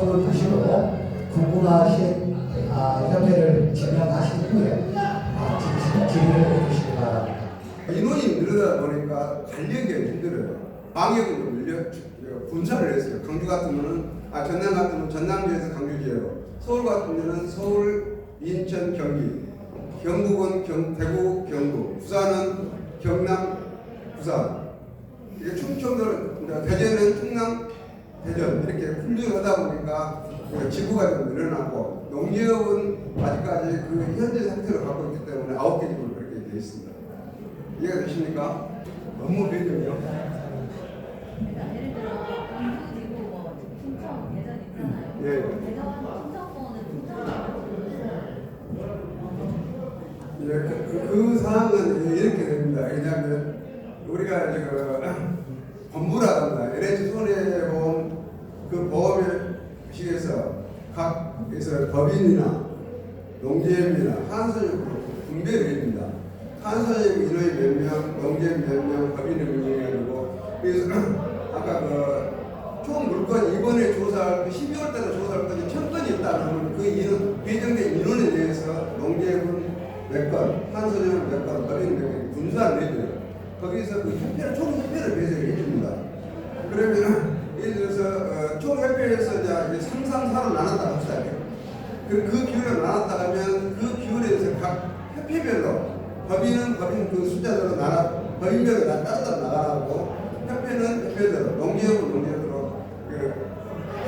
손을 드시고 궁금하신 협회를 지명하신 후에 질의를 해주시기 바랍니다. 인원이 늘어다 보니까 관리하기가 힘들어요. 방역을 좀 분사를 했어요. 강주 같은 경우는 전남 같은 경우는 전남지에서 강주지예요. 서울 같은 경우는 서울, 인천, 경기, 경북은 대구, 경북, 부산은 경남, 부산. 이게 충청도는 대전은 충남, 대전 이렇게 분류하다 보니까 지구가 좀 늘어나고 농지역은 아직까지 그 현재 상태로 갖고 있기 때문에 9개 지구로 그렇게 되어 있습니다. 이해가 되십니까? 너무 변경이요. 예를 들어 경주지구 뭐 충청, 대전 있잖아요. 예. 대전, 충청권은 그 사항은 이렇게 됩니다. 왜냐하면 우리가 법무라든가 LH 손해보험 그 보험식에서 각에서 법인이나 농지협이나 한선협으로 분배를 해줍니다. 한선협 인원이 몇 명, 농지협 몇 명, 법인이 몇 명이고 그래서 아까 총 물건 이번에 조사할 12월 달에 조사할 건이 1000건이 있다 그러면 그 인원, 배정된 인원에 대해서 농지협은 몇 건, 한선협은 몇 건, 법인은 몇 건, 분산을 해줘요. 거기서 그 협회를, 총 협회를 배정을 해줍니다. 그러면 예를 들어서 총 협회에서 이제 상상사로 나눴다 합시다. 그 기호를 나눴다 하면 그 기호에 대해서 각 협회별로 법인은 법인 그 숫자대로 법인별로 따로 나가고 협회는 협회대로, 농지협은 농지협으로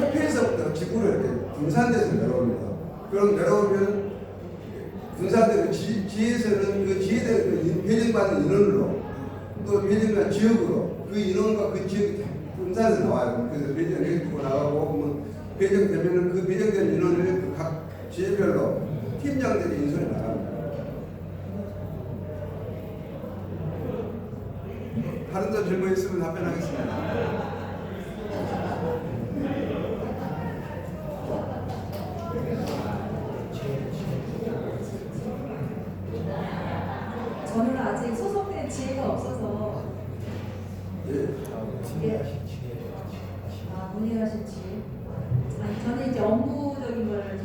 협회에서부터 지구로 이렇게 분산돼서 내려옵니다. 그럼 내려오면 분산되고 지에서는 그 지에 배정받은 인원으로 또 배정받은 지역으로 그 인원과 그 지역이 분산해서 나와요. 그래서 배정을 해주고 나가고 그러면 배정되면은 그 배정된 인원을 각 지역별로 팀장들이 인선해 나갑니다. 다른 점 질문 있으면 답변하겠습니다. 저는 아직 소속된 지혜가 없어서 문의하신 지혜. 저는 이제 업무적인 걸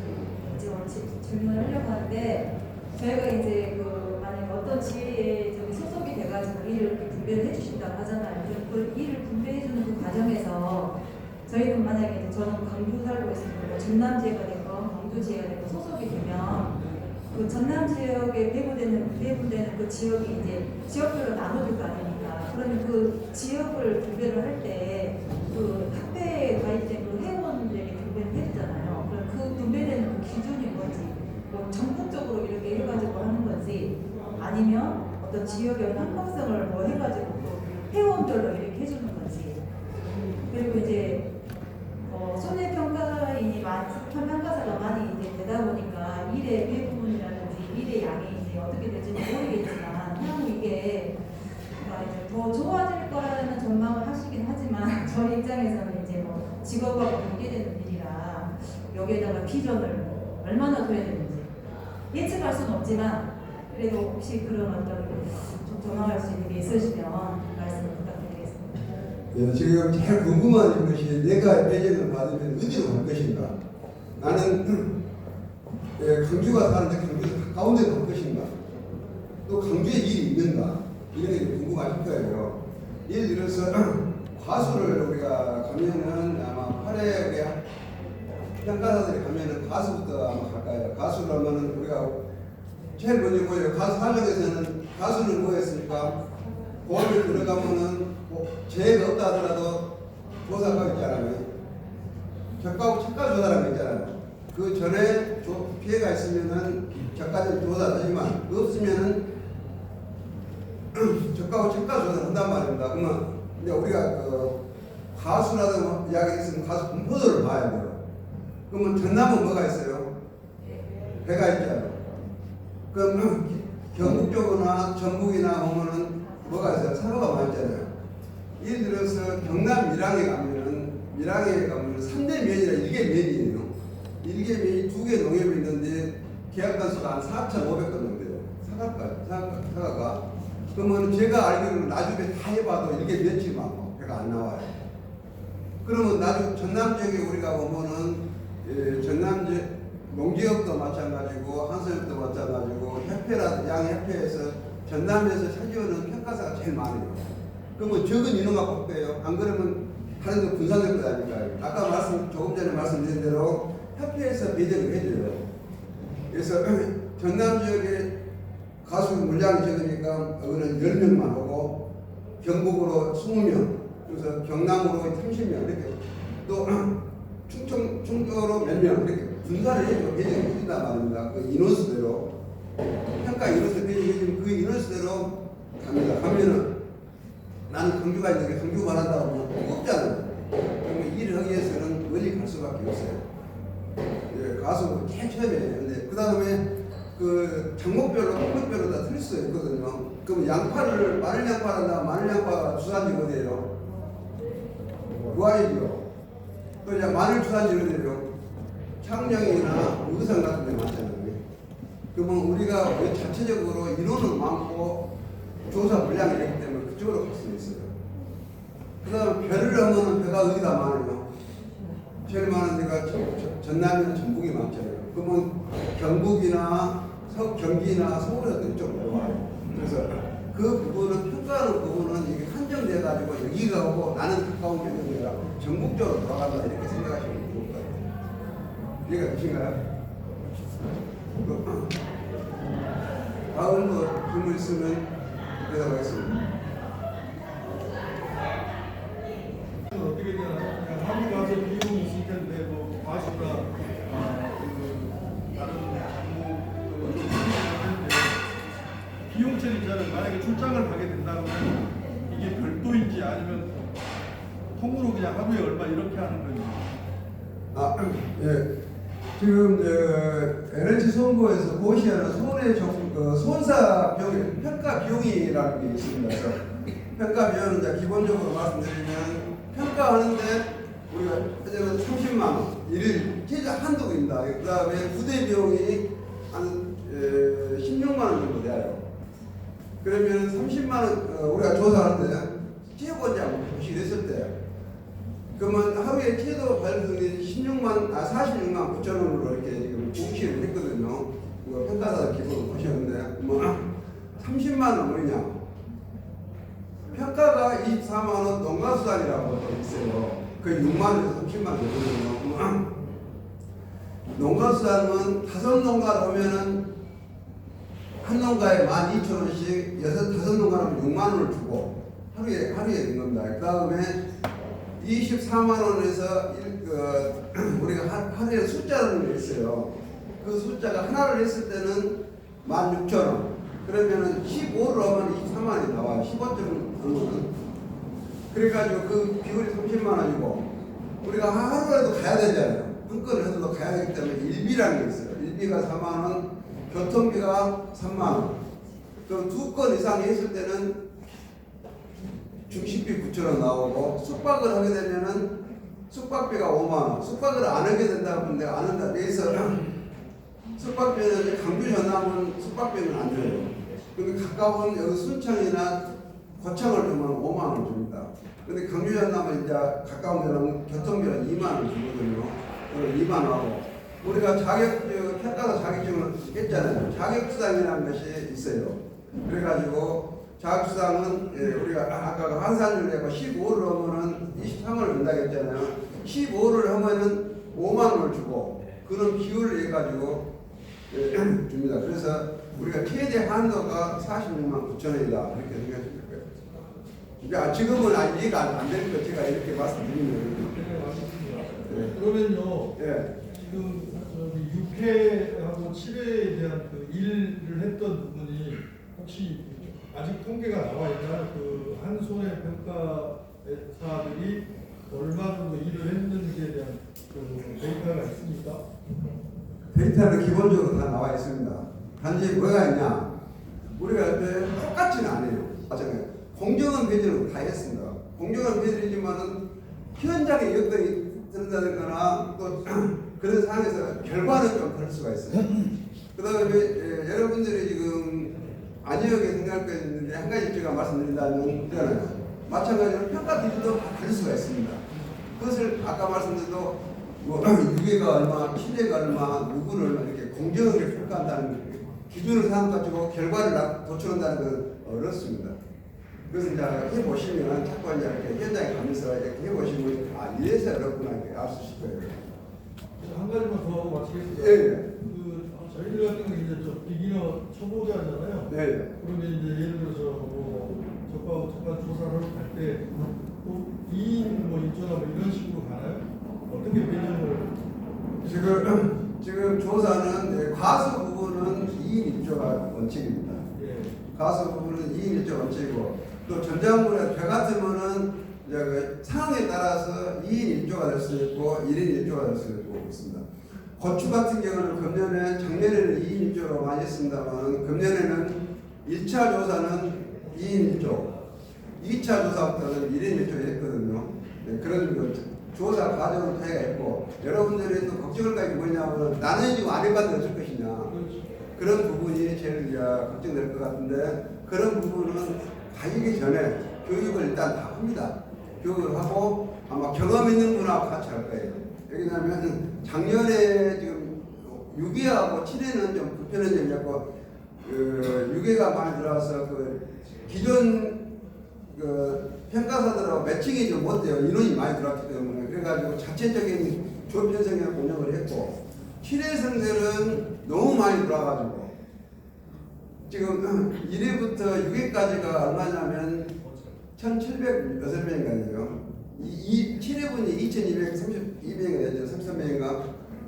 이제 질문을 하려고 하는데 저희가 이제 만약 어떤 지혜에 소속이 돼가지고 일을 이렇게 분배를 해주신다고 하잖아요. 그 일을 분배해주는 그 과정에서 저희는 만약에 저는 강주 살고 있으면 뭐 전남지혜가 됐건 강주지혜가 됐건 소속이 되면 그 전남 지역에 배분되는 그 지역이 이제 지역별로 나눠질 거 아닙니까? 그러면 그 지역을 분배를 할 때 그 학회에 가입된 그 회원들에게 분배를 해주잖아요. 그럼 그 분배되는 그 기준이 뭔지, 뭐 전국적으로 이렇게 해가지고 하는 건지, 아니면 어떤 지역의 형평성을 뭐 해가지고 그 회원별로 이렇게 해주는 건지, 그리고 이제 손해평가인이 평가사가 많이 이제 되다 보니까 일의 배분이라든지 일의 양이 이제 어떻게 될지는 모르겠지만 향후 이게 이제 더 좋아질 거라는 전망을 하시긴 하지만 저희 입장에서는 이제 뭐 직업과 관계되는 일이라 여기에다가 비전을 얼마나 둬야 되는지 예측할 수는 없지만 그래도 혹시 그런 어떤 좀 전망할 수 있는 게 있으시면 말씀을 부탁드리겠습니다. 지금 제일 궁금한 것이 내가 배정을 받으면 어디로 갈 것인가? 나는 강주가 사는데 강주 가운데 갈 것인가? 또 강주에 일이 있는가? 이런 게 궁금하실 거예요. 예를 들어서 과수를 우리가 가면은 아마 8회 우리 평가사들이 가면은 가수부터 아마 갈까요? 가수를 하면은 우리가 제일 먼저 뭐예요? 가수 사정에서는 가수는 뭐였습니까? 보험을 들어가면은 재해가 없다 하더라도 조사가 있잖아요. 저가하고 책가 조사라는 거 있잖아요. 그 전에 피해가 있으면은 저가적 조사를 하지만 없으면은 저가하고 책가 조사를 한단 말입니다. 그러면 이제 우리가 가수라든 이야기 있으면 가수 분포도를 봐야 돼요. 그러면 전남은 뭐가 있어요? 배가 있잖아요. 그럼 경북 쪽이나 전북이나 보면은 뭐가 있어요? 산호가 많이 있잖아요. 예를 들어서 경남 밀양에 가면은 3대 면이라 1개 면이에요. 1개 면이 2개 농협이 있는데 계약 건수가 한 4,500건 정도 돼요. 사과가. 그러면 제가 알기로는 나중에 다 해봐도 1개 면치만 배가 안 나와요. 그러면 나중 전남 지역에 우리가 보면은 농지협도 마찬가지고 한서협도 마찬가지고 협회라든 양협회에서 전남에서 차지하는 평가사가 제일 많아요. 그러면 적은 인원만 뽑혀요. 안 그러면 하는 데 분산될 거 아닐까요? 아까 조금 전에 말씀드린 대로 협회에서 배정을 해줘요. 그래서 전남 지역에 가수 물량이 적으니까 여기는 10명만 하고 경북으로 20명, 그래서 경남으로 30명 이렇게 또 충청으로 몇 명 이렇게 분산을 해주고 배정을 해준단 말입니다. 그 인원수대로 평가 인원수 배정해주면 그 인원수대로 갑니다. 가면은 나는 강주가 있는데 강주 말한다고 하면 무겁잖아요. 그러면 일을 하기 위해서는 멀리 갈 수밖에 없어요. 예, 가수 제일 처음에. 근데 그 다음에 그 장목별로, 품목별로 다 틀릴 수 있거든요. 그럼 양파를, 마늘 양파를 한다. 마늘 양파가 주산지 어디예요? 무아이죠. 또 이제 마늘 주산지 어디예요? 창녕이나 의성 같은 데 많잖아요. 그러면 우리가 자체적으로 인원은 많고 조사 물량이 있기 때문에 그쪽으로 갈 수 있어요. 그 다음에 배를 하면 배가 어디가 많아요? 제일 많은 데가 전남이나 전북이 많잖아요. 그러면 경북이나 경기나 서울에도 이쪽으로 와요. 그래서 그 부분은 평가하는 부분은 이게 한정돼 가지고 여기가 오고 나는 가까운 게 아니라 전국적으로 돌아간다 이렇게 생각하시면 좋을 것 같아요. 이해가 되신가요? 다음도 질문 있으면 대답하겠습니다. 어떻게 되나? 그냥 한국 가서 비용이 있을 텐데 뭐 과수나 다른 장모 비용 처리자는 만약에 출장을 가게 된다면 이게 별도인지 아니면 통으로 그냥 하루에 얼마 이렇게 하는 건지. 예. 지금 LH 선거에서 고시하는 손사 비용, 평가 비용이라는 게 있습니다. 그래서 평가 비용은 이제 기본적으로 말씀드리면 평가하는데 우리가 현재는 30만 원, 일일 최저 한도입니다. 그 다음에 부대 비용이 한 16만 원 정도 돼요. 그러면 30만 원 우리가 조사하는데 최고원장 보시했을 때 그러면 하루에 최저 발생률이 46만 9천 원으로 이렇게 지금 공시를 했거든요. 평가사 기본으로 보셨는데 뭐 30만 원 뭐냐? 평가가 24만 원 농가수당이라고 있어요. 그 6만 원에서 30만 원 되거든요. 농가수당은 5농가를 하면은 한 농가에 12,000원씩 5농가를 하면 6만 원을 주고 하루에 된 겁니다. 그 다음에 24만 원에서 우리가 하루에 숫자라는 게 있어요. 그 숫자가 하나를 했을 때는 16,000원. 그러면은 15를 하면 24만 원이 나와요. 15.5는. 그래가지고 그 비율이 30만 원이고 우리가 하루라도 가야 되잖아요. 한 건을 해도 가야 되기 때문에 일비라는 게 있어요. 일비가 4만 원, 교통비가 3만 원. 그럼 2건 이상 했을 때는 중식비 9,000원 나오고 숙박을 하게 되면은 숙박비가 5만 원. 숙박을 안 하게 된다고 하면 내가 안 한다. 그래서 숙박비는 이제 강주 전남은 숙박비는 안 줘요. 근데 가까운 여기 순창이나 고창을 주면 5만 원 줍니다. 근데 강주 전남은 이제 가까운 데는 교통비는 2만 원 주거든요. 2만 원 하고 우리가 평가사 자격증을 했잖아요. 자격수당이라는 것이 있어요. 그래가지고 자격수당은 우리가 아까 환산율 15를 하면은 23원을 준다고 했잖아요. 15를 하면은 5만 원을 주고 그런 비율을 해가지고 줍니다. 그래서 우리가 최대 한도가 46만 9천 원이다 이렇게 생각하시면 될 거예요. 그러니까 지금은 이해가 안 되는 거 제가 이렇게 말씀드리면 네. 그러면요. 네. 지금 6회하고 7회에 대한 그 일을 했던 부분이 혹시 아직 통계가 나와 있나요? 그 한 손의 평가사들이 얼마 정도 일을 했는지에 대한 그 데이터가 있습니까? 데이터는 기본적으로 다 나와 있습니다. 단지 뭐가 있냐? 우리가 똑같지는 않아요. 마찬가지로 공정한 배제는 다 했습니다. 공정한 배제이지만은 현장에 여건이 든다거나 또 그런 상황에서 결과는 좀 다를 수가 있어요. 그 다음에 여러분들이 지금 안이하게 생각할 거 있는데 한 가지 제가 말씀드린다면 마찬가지로 평가 기준도 다 다를 수가 있습니다. 그것을 아까 말씀드린 뭐 유괴가 얼마, 침해가 얼마, 누구를 이렇게 공정하게 평가한다는 기준을 삼아가지고 결과를 도출한다는 건 어렵습니다. 그래서 이제 해보시면 자꾸 이제 이렇게 현장에 가면서 이렇게 해보시면 아 이래서 어렵구나 이렇게 알 수 있을 거예요. 한 가지만 더 마치겠습니다. 예. 저희들 같은 경우 이제 저 비기너 초보자잖아요. 네. 그러면 이제 예를 들어서 뭐 적반 조사를 할때 2인 뭐 입조나 뭐 이런 식으로 가나요? 어떻게 배정을? 지금 조사는 과수 부분은 2인 입조가 원칙입니다. 예. 과수 부분은 2인 입조 원칙이고 또 전작물에 배 같으면은 이제 그 상황에 따라서 2인 입조가 될 수 있고 1인 입조가 될 수 있고 있습니다. 고추 같은 경우는 금년에 작년에는 2인 입조로 많이 했습니다만 금년에는 1차 조사는 2인 입조, 2차 조사부터는 1인 입조 했거든요. 네, 그런 그 조사 과정은 차이가 있고 여러분들이 또 걱정할 게 뭐냐면 나는 지금 안 해봤는데 어쩔 것이냐 그런 부분이 제일 이제 걱정될 것 같은데 그런 부분은 가기 전에 교육을 일단 다 합니다. 교육을 하고 아마 경험 있는 분하고 같이 할 거예요. 왜냐하면 작년에 지금 6회하고 7회는 좀 불편한 점이 있고 그 6회가 많이 들어와서 그 기존 그 평가사들하고 매칭이 좀 못돼요. 인원이 많이 들어왔기 때문에 그래가지고 자체적인 조업 편성을 운영을 했고 7회생들은 너무 많이 들어와가지고 지금 1회부터 6회까지가 얼마냐면 1,706명인가요. 이 7회분이 2,232명이 되죠. 33명인가.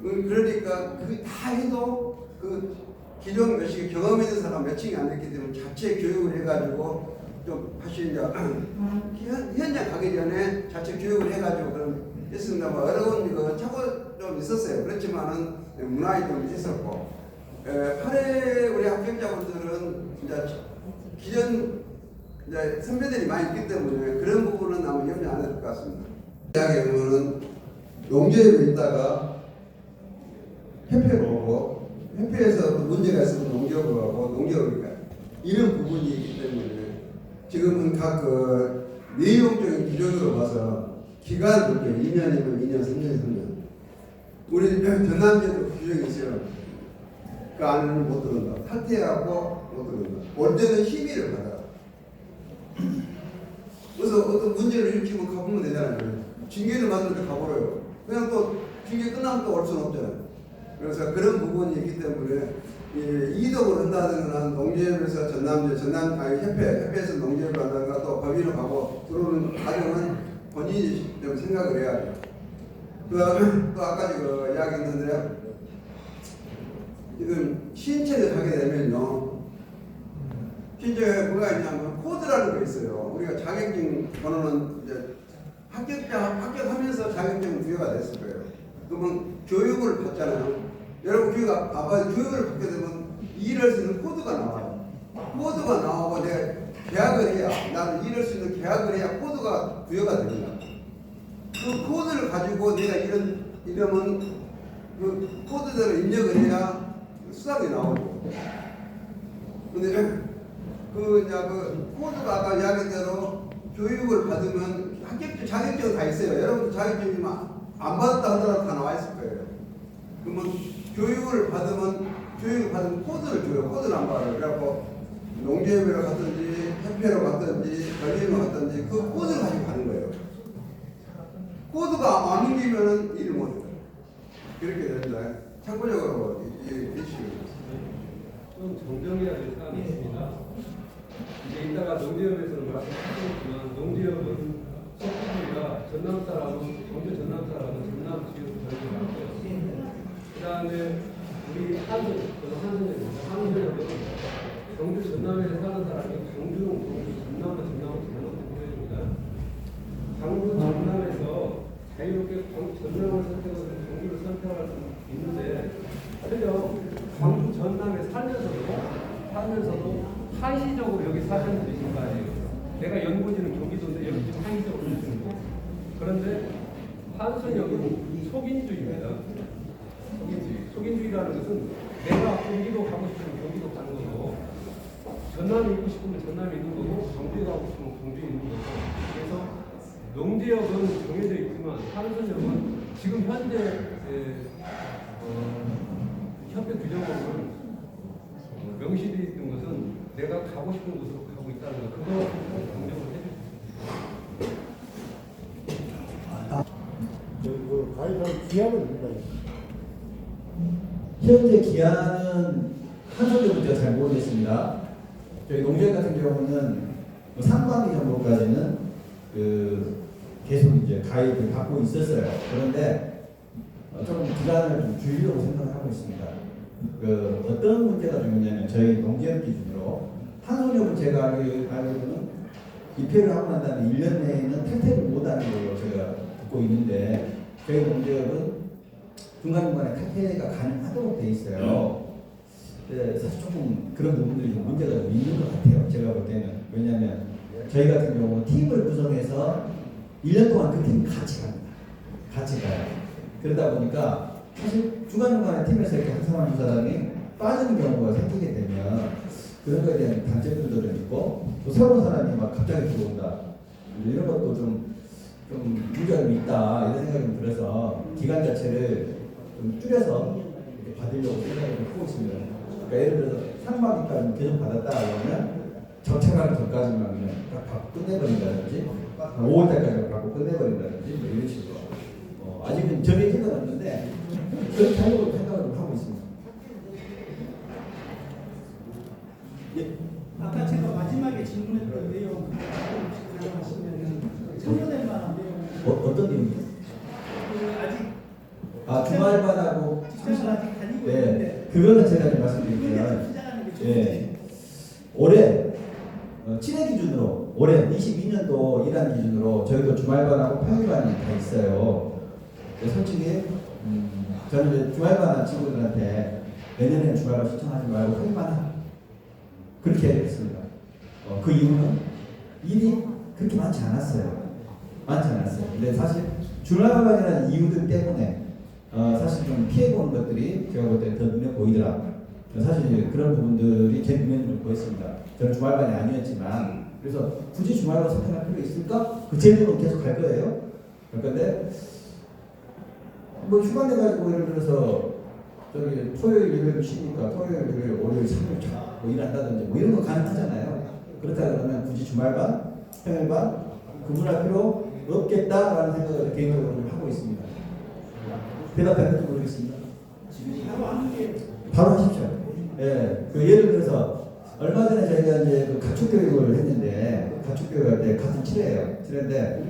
그러니까 그 다 해도 그 기존 몇시 경험 있는 사람 매칭이 안 됐기 때문에 자체 교육을 해가지고 좀 사실 현장 가기 전에 자체 교육을 해가지고 그런 했습니다만 어려운 거 차고 좀 있었어요. 그렇지만은 문화에 좀 있었고 8회 우리 합격자분들은 이제 기존 이제 선배들이 많이 있기 때문에 그런 부분은 아마 염려 안 할 것 같습니다. 대학에 보면은 농지에 있다가 협회로 오고 협회에서 문제가 있으면 농지역으로 가고 농지역으로 가요. 이런 부분이 있기 때문에 지금은 각 그 내용적인 기준으로 봐서 기간을 볼게요. 2년이면 2년, 3년, 3년. 우리 전남지에도 규정이 있어요. 그 안에는 못 들어온다. 탈퇴하고 못 들어온다. 올 때는 심의를 받아. 그래서 어떤 문제를 일으키면 가보면 되잖아요. 징계를 받는데 가버려요. 그냥 또 징계 끝나면 또 올 수는 없잖아요. 그래서 그런 부분이 있기 때문에 이덕을 한다든가 농지협에서 협회에서 농지협을 한다든가 또 법인을 가고 들어오는 과정은 본인이 좀 생각을 해야 돼요. 그 다음에 또 아까 그 이야기 했는데 지금 신청을 하게 되면요. 신청에 뭐가 있냐면 코드라는 게 있어요. 우리가 자격증 번호는 이제 합격하면서 자격증 부여가 됐을 거예요. 그러면 교육을 받잖아요. 여러분 교육을 받게 되면 일할 수 있는 코드가 나와요. 코드가 나오고 내가 계약을 해야 나는 일할 수 있는 계약을 해야 코드가 부여가 됩니다. 그 코드를 가지고 내가 이러면 그 코드대로 입력을 해야 수당이 나오고. 근데 그 코드가 아까 이야기대로 교육을 받으면 자격증 다 있어요. 여러분 자격증이 안 받았다 하더라도 다 나와 있을 거예요. 그러면 교육을 받으면 코드를 줘요. 코드를 안 받아요. 그래갖고 농지협회로 갔든지 협회로 갔든지 변리로 갔든지 그 코드를 가지고 가는 거예요. 코드가 안 옮기면은 일을 못 해요. 그렇게 됩니다. 참고적으로 이 이슈입니다. 좀 정정해야 될 사항이 있습니다. 이제 이따가 농지협에서는 말씀하셨지만 농지협은 서구주의가 전남 사람은 경주 전남 사람은 전남 지역 별로 많고요. 그 다음에 우리 한선입니다. 한선협은 경주 전남에서 사는 사람이 경주는 경주, 전남은 전남을 보여줍니다. 강북 전남에서 자유롭게 전남을 선택하고 경주를 선택할 수 있는데 그죠? 광주 전남에 살면서도 한시적으로 여기 사시는 분이신 거 아니에요. 내가 연고지는 경기도인데 여기 지금 한시적으로 있는 거. 그런데 한선역은 속인주의입니다. 속인주의라는 것은 내가 경기도 가고 싶으면 경기도 가는 거고 전남에 있고 싶으면 전남에 있는 거고 광주에 가고 싶으면 광주에 있는 거고. 그래서 농지역은 정해져 있지만 한선역은 지금 현재 협회 규정으로는 명시되어 있는 것은 내가 가고 싶은 곳으로 가고 있다는 거, 그거 강조를 해주세요. 가입한 기한은 있나요? 현재 기한은 한 소리도 제가 잘 모르겠습니다. 저희 농지회 같은 경우는 상반기 정도까지는 계속 이제 가입을 받고 있었어요. 그런데 좀 기간을 좀 줄이려고 생각을 하고 있습니다. 어떤 문제가 중요냐면 저희 농지회 기준으로 탄소력은 제가 알기로는 입회를 하고 난 다음에 1년 내에는 탈퇴를 못하는 걸로 제가 듣고 있는데 저희 농지회는 중간중간에 탈퇴가 가능하도록 돼 있어요. 사실 조금 그런 부분들이 좀 문제가 좀 있는 것 같아요. 제가 볼 때는. 왜냐하면 저희 같은 경우는 팀을 구성해서 1년 동안 그 팀이 같이 갑니다. 같이 가요. 그러다 보니까 사실 중간중간에 팀에서 이렇게 한 사람 두 사람이 빠지는 경우가 생기게 되면 그런 거에 대한 단점들도 있고 또 새로운 사람이 막 갑자기 들어온다. 이런 것도 좀 문제가 좀 있다 이런 생각이 좀 들어서 기간 자체를 좀 줄여서 이렇게 받으려고 생각을 하고 있습니다. 그러니까 예를 들어서 상반기까지 계속 받았다 그러면 적착하기 전까지만 그냥 딱 받고 끝내버린다든지 5월달까지 받고 끝내버린다든지 뭐 이런 식으로 아직은 정해진 건 없는데 그렇게 하려고 생각을 하고 있습니다. 예. 아까 제가 마지막에 질문했던 내용 하시면은 청소될 만한 내용 어떤 내용이요? 아직 주말반하고 직장을 아직 다니고 네, 있는데 그거는 제가 좀 말씀드릴게요. 시작하는 게 예, 올해 7회 기준으로 올해 22년도 일한 기준으로 저희도 주말반하고 평일반이 다 있어요. 솔직히 저는 이제 주말반 친구들한테 내년에는 주말반 신청하지 말고 평일반 하라. 그렇게 했습니다. 그 이유는 일이 그렇게 많지 않았어요. 근데 사실 주말반이라는 이유들 때문에 사실 좀 피해보는 것들이 제가 볼 때 더 눈에 보이더라. 사실 그런 부분들이 제 눈에는 좀 보였습니다. 저는 주말반이 아니었지만 그래서 굳이 주말반 선택할 필요 있을까? 그 제도는 계속 갈 거예요. 그런데 뭐 휴가 내가지고 예를 들어서 저기 토요일 일요일 쉬니까 토요일 일요일 월요일 3일 뭐 일한다든지 뭐 이런 거 가능하잖아요. 그렇다 그러면 굳이 주말반, 평일반 구분할 필요 없겠다라는 생각을 개인적으로 좀 하고 있습니다. 대답했는지 모르겠습니다. 바로 하십시오. 예, 예를 들어서 얼마 전에 저희가 이제 가축 교육을 했는데 가축 교육할 때 같은 7회인데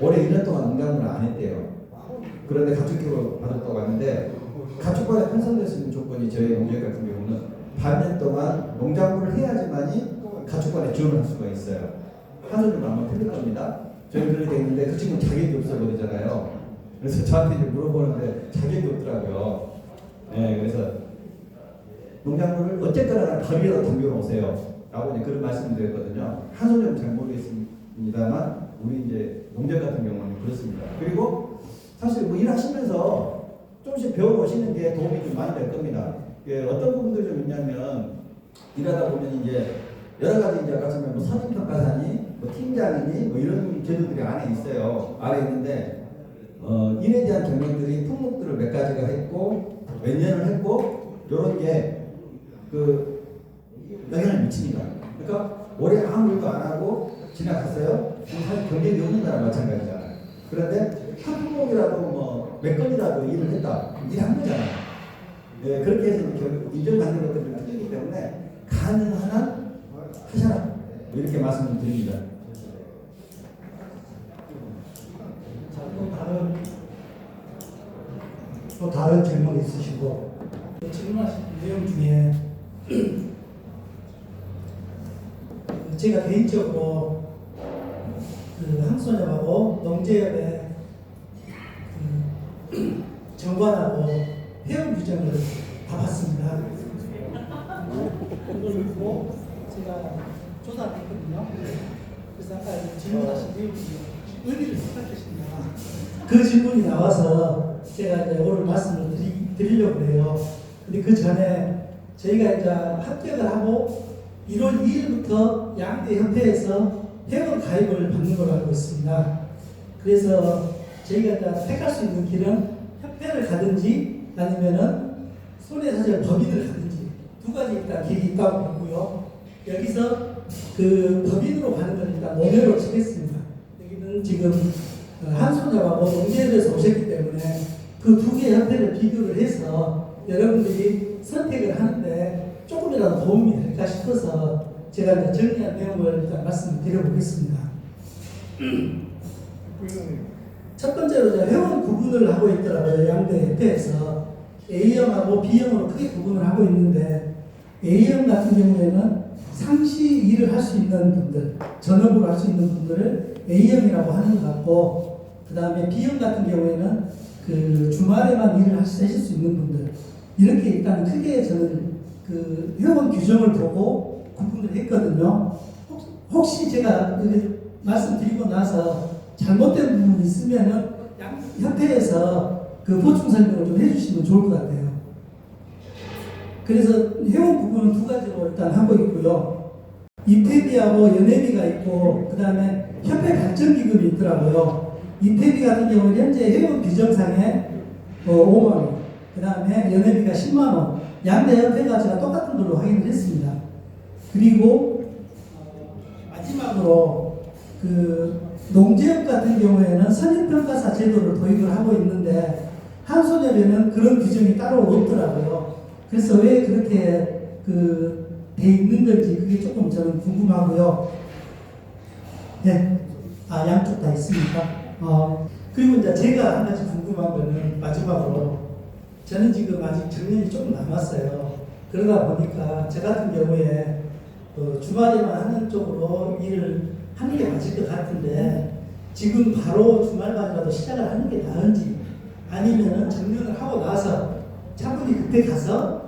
올해 1년 동안 농작물을 안 했대요. 그런데 가축 교육을 받았다고 하는데 가축관에 편성될 수 있는 조건이 저희 농지회 같은 경우는 반년 동안 농작물을 해야지만이 가축관에 지원을 할 수가 있어요. 한우는 아마 틀릴 겁니다. 저희는 그렇게 돼 있는데 그 친구는 자격이 없어 버리잖아요. 그래서 저한테 이제 물어보는데 자격이 없더라고요. 네, 그래서 농작물을 어쨌거나 덜이라도 덤벼오세요. 라고 이제 그런 말씀을 드렸거든요. 한우는 잘 모르겠습니다만 우리 이제 농장 같은 경우는 그렇습니다. 그리고 사실 뭐 일하시면서 조금씩 배워보시는 게 도움이 좀 많이 될 겁니다. 어떤 부분들이 좀 있냐면 일하다 보면 이제 여러 가지 이제 아까 뭐 선임평가사니 뭐 팀장이니 뭐 이런 제도들이 안에 있어요. 안에 있는데 일에 대한 경력들이 품목들을 몇 가지가 했고 몇 년을 했고 이런 게 그 영향을 미칩니다. 그러니까 올해 아무 일도 안 하고 지나갔어요. 사실 경력이 없는 거랑 마찬가지잖아요. 그런데 한 품목이라도 뭐 몇 건이라도 일을 했다. 일한 거잖아요. 예, 그렇게 해서 인정받는 것들이 틀리기 때문에 가능한 한 하셔라. 이렇게 말씀을 드립니다. 자, 또 다른 질문 있으시고 질문하신 내용 중에 제가 개인적으로 그 항소년하고 농재협의 정관하고 회원 규정을 다 봤습니다. 그걸 보고 제가 조사를 했거든요. 그래서 아까 질문하신 내용 중에 의미를 생각하시냐 그 질문이 나와서 제가 이제 오늘 말씀을 드리려고 해요. 근데 그 전에 저희가 이제 합격을 하고 1월 2일부터 양대 협회에서 회원 가입을 받는 걸로 알고 있습니다. 그래서 저희가 이제 택할 수 있는 길은 협회를 가든지 아니면은 손해사절 법인을 가든지 두 가지 일단 길이 있다고 보고요. 여기서 그 법인으로 가는 건 일단 모델로 치겠습니다. 여기는 지금 한소녀가 농지협에서 오셨기 때문에 그 두 개의 협회를 비교를 해서 여러분들이 선택을 하는데 조금이라도 도움이 될까 싶어서 제가 이제 정리한 내용을 일단 말씀을 드려보겠습니다. 첫 번째로 이제 회원 구분을 하고 있더라고요. 양대 협회에서 A형하고 B형으로 크게 구분을 하고 있는데 A형 같은 경우에는 상시 일을 할 수 있는 분들, 전업으로 할 수 있는 분들을 A형이라고 하는 것 같고, 그 다음에 B형 같은 경우에는 그 주말에만 일을 하실 수 있는 분들, 이렇게 일단 크게 저는 그 회원 규정을 보고 구분을 했거든요. 혹시 제가 말씀드리고 나서 잘못된 부분이 있으면은 협회에서 그 보충 설명을 좀 해주시면 좋을 것 같아요. 그래서 회원 구분은 두 가지로 일단 하고 있고요. 입회비하고 연회비가 있고, 그 다음에 협회 발전기금이 있더라고요. 입회비 같은 경우는 현재 회원 규정상에 5만원, 그 다음에 연회비가 10만원, 양대 협회가 제가 똑같은 걸로 확인을 했습니다. 그리고 마지막으로 그 농지협 같은 경우에는 선임평가사 제도를 도입을 하고 있는데 한소협에는 그런 규정이 따로 없더라고요. 그래서 왜 그렇게 돼 있는 건지 그게 조금 저는 궁금하고요. 네, 양쪽 다 있습니까? 그리고 이제 제가 한 가지 궁금한 거는 마지막으로 저는 지금 아직 정년이 조금 남았어요. 그러다 보니까 저 같은 경우에 주말에만 하는 쪽으로 일을 하는 게 맞을 것 같은데 지금 바로 주말까지라도 시작을 하는 게 나은지 아니면은 정년을 하고 나서 차분히 그때 가서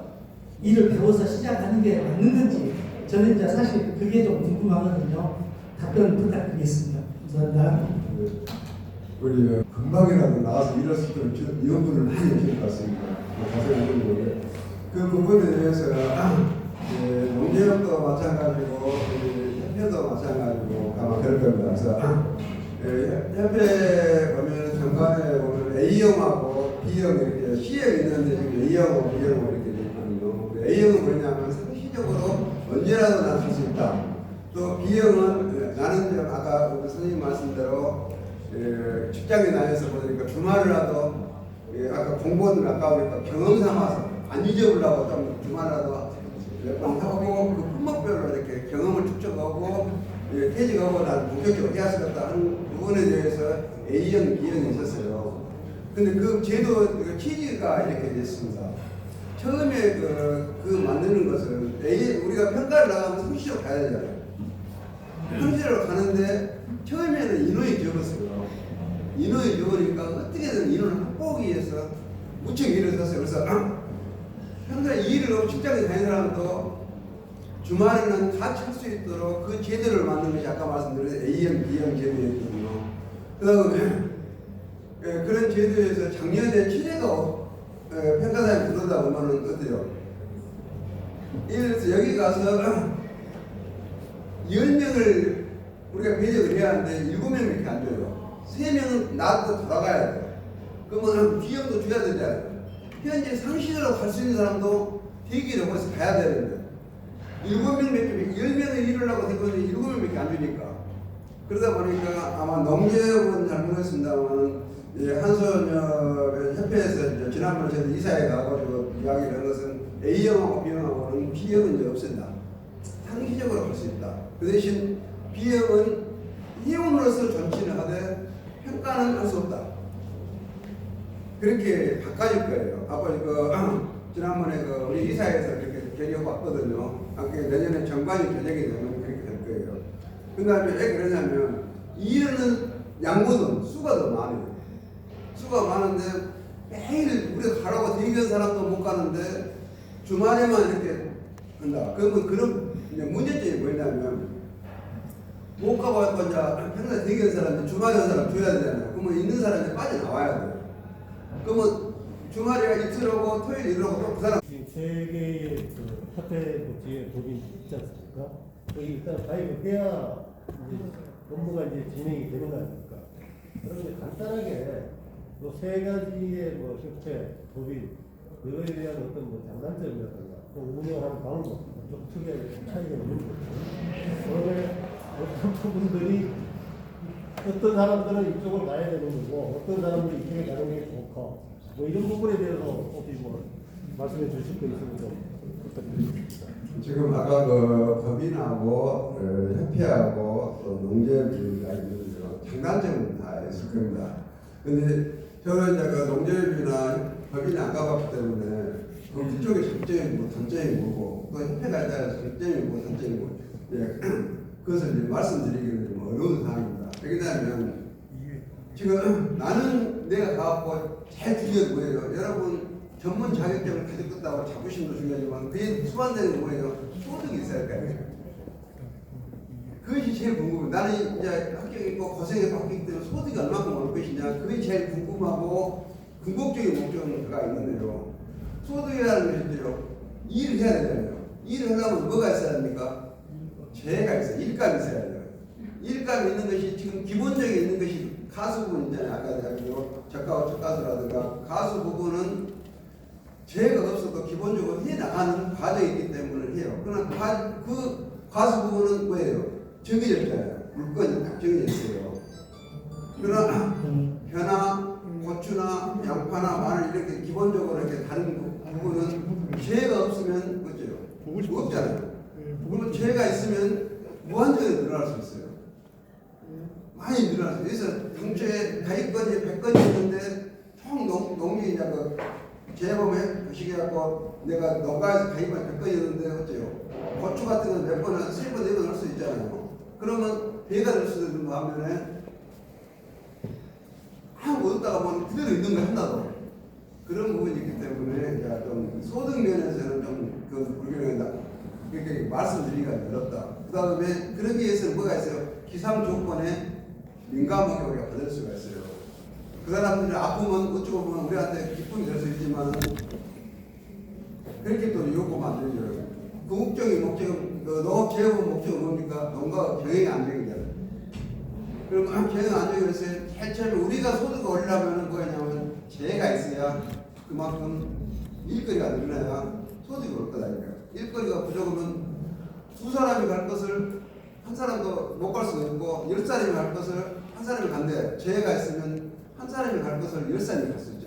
일을 배워서 시작하는 게 맞는 건지 저는 이제 사실 그게 좀 궁금하거든요. 답변 부탁드리겠습니다. 감사합니다. 우리 금방이라도 나와서 일할 수 있도록 이런 분을 많이 해주실 것 같습니다. 고생하셨는데 그 부분에 대해서 농지협도 마찬가지고 협회도 마찬가지고 아마 그럴 겁니다. 그래서 협회 보면 정관에 보면 A형하고 B형 이렇게 C형 있는데 지금 A형하고 B형하고 이렇게 돼 있거든요. A형은 뭐냐면 상시적으로 언제라도 난 할 수 있다. 또 B형은 나는 아까 선생님 말씀대로 직장에 다녀서 보니까 주말이라도 아까 공부는 아까우니까 경험 삼아서 안 잊어보려고 좀 주말이라도 몇 번 하고 그 품목별로 이렇게 경험을 축적하고 퇴직하고 난 본격적으로 해야 하겠다 하는 부분에 대해서 A형, B형이 있었어요. 근데 그 제도 취지가 이렇게 됐습니다. 처음에 그 만드는 것은 우리가 평가를 나가면 성실로 가야 되잖아요. 성실로 가는데 처음에는 인원이 적었어요. 인원이 적으니까 어떻게든 인원을 확보하기 위해서 무척 일을 했어요. 그래서 평소에 일을 하고 직장에 다니는 사람도 주말에는 같이 할 수 있도록 그 제도를 만든 것이 아까 말씀드린 A형, B형 제도였거든요. 그 다음에 그런 제도에서 작년에 7회가 평가사에 들어오다 보면 어때요? 예를 들어서 여기 가서 10명을 우리가 배정을 해야 하는데 7명밖에 안 줘요. 3명은 나도 돌아가야 돼요. 그러면 B형도 줘야 되잖아요. 현재 상시적으로 갈 수 있는 사람도 대기를 거기서 가야 되는데 7명밖에 10명을 일을 하고 되거든요. 7명밖에 안 주니까. 그러다 보니까 아마 농협은 잘 모르겠습니다만 한소녀 협회에서 이제 지난번에 저도 이사에 가가지고 이야기를 한 것은 A형하고 B형하고는 B형은 이제 없앤다. 상시적으로 갈 수 있다. 그 대신 B형은 회원으로서 정치를 하되 평가는 할 수 없다. 그렇게 바꿔줄 거예요. 아까 지난번에 우리 이사에서 이렇게 결의해봤거든요. 내년에 정관이 결정이 되면 그렇게 될 거예요. 그 다음에 왜 그러냐면 일은 양보든 수가 더 많아요. 수가 많은데 매일 우리가 가라고 대기한 사람도 못 가는데 주말에만 이렇게 한다. 그러면 그런 문제점이 뭐냐면 못 가봐야 이제 평소에 대기한 사람, 주말에 한 사람 줘야 되잖아요. 그러면 있는 사람이 빠져나와야 돼요. 그러면 주말에 이틀하고 토요일 일하고 또 그 사람 세 개의 협회 뒤에 법인 있지 않습니까? 거기 일단 가입을 해야 이제 업무가 이제 진행이 되는 거 아닙니까? 그런데 간단하게 세 가지의 협회, 법인 이거에 대한 어떤 장단점이라든가 또 운영하는 방법 좀 특이하게 차이가 있는 거죠. 그런데 어떤 부분들이 어떤 사람들은 이쪽을 가야 되는 거고 어떤 사람들은 이쪽에 가는 게 좋고 이런 부분에 대해서 혹시 말씀해 주실 거 있으면 좀 부탁드립니다. 지금 아까 그 법인하고 협회하고 또 농재협회가 있는데요. 장단점은 다 있을 겁니다. 근데 저는 이제 그 농재협회나 법인이 안 가봤기 때문에 그쪽의 장점이 뭐 단점이 뭐고 또 협회가 따라서 장점이 뭐 단점이 뭐 예, 그것을 이제 말씀드리기는 좀 어려운 상황입니다. 왜냐하면 지금 나는 내가 가갖고 제일 중요한 게 뭐예요? 여러분 전문 자격증을 가졌다고 자부심도 중요하지만 그게 수반되는 게 뭐예요? 소득이 있어야 할 거 아니에요. 그것이 제일 궁금해요. 나는 이제 합격했고 고생해서 합격했기 때문에 소득이 얼마큼 올 것이냐 그게 제일 궁금하고 궁극적인 목표가 있는데요. 소득이라는 것인데요. 일을 해야 되잖아요. 일을 하려면 뭐가 있어야 합니까? 재가 있어요. 일감이 있어야 돼요. 일감이 있는 것이 지금 기본적인 있는 것이 가수 부분 있잖아요. 아까 얘기한 작가와 작가수라든가 가수 부분은 재가 없어도 기본적으로 해나가는 과정이 있기 때문에 해요. 그러나 그 가수 부분은 뭐예요? 정해져 있잖아요. 물건이 딱 정해져 있어요. 그러나 벼나 고추나 양파나 마늘 이렇게 기본적으로 이렇게 다른 부분은 재가 없으면 어째요? 없잖아요. 그러면 재가 있으면 무한정에 늘어날 수 있어요. 많이 늘어났어요. 그래서 당초에 가입건이 100건이 있는데 총 농지 이제 그 재범에 시기하고 내가 농가에서 가입한 100건이었는데 어째요? 고추 같은 건 몇 번은 3번, 4번 할 수 있잖아요. 그러면 배가 될 수도 있는 반면에 아무 얻다가 보면 그대로 있는 거 하나도 그런 부분이 있기 때문에 좀 소득 면에서는 좀그 불균형이다. 이렇게 말씀드리기가 어렵다. 그 다음에 그러기 위해서는 뭐가 있어요? 기상 조건에 민감하게 우리가 받을 수가 있어요. 그 사람들이 아프면 어쩌고 보면 우리한테 기쁨이 될 수 있지만 그렇게 또 요구만 안 되죠. 궁극적인 목적은 그 농업 개혁의 목적은 뭡니까? 농가 경영 안정이잖아요. 그러면 경영 안정이 있어요. 제일 처음에 우리가 소득을 올리려면 뭐냐면 재가 있어야 그만큼 일거리가 늘어나야 소득이 올 거다니까요. 일거리가 부족하면 두 사람이 갈 것을 한 사람도 못 갈 수가 있고 10사람이 갈 것을 한 사람이 간대. 재가 있으면 한 사람이 갈 것을 10사람이 갈 수 있죠.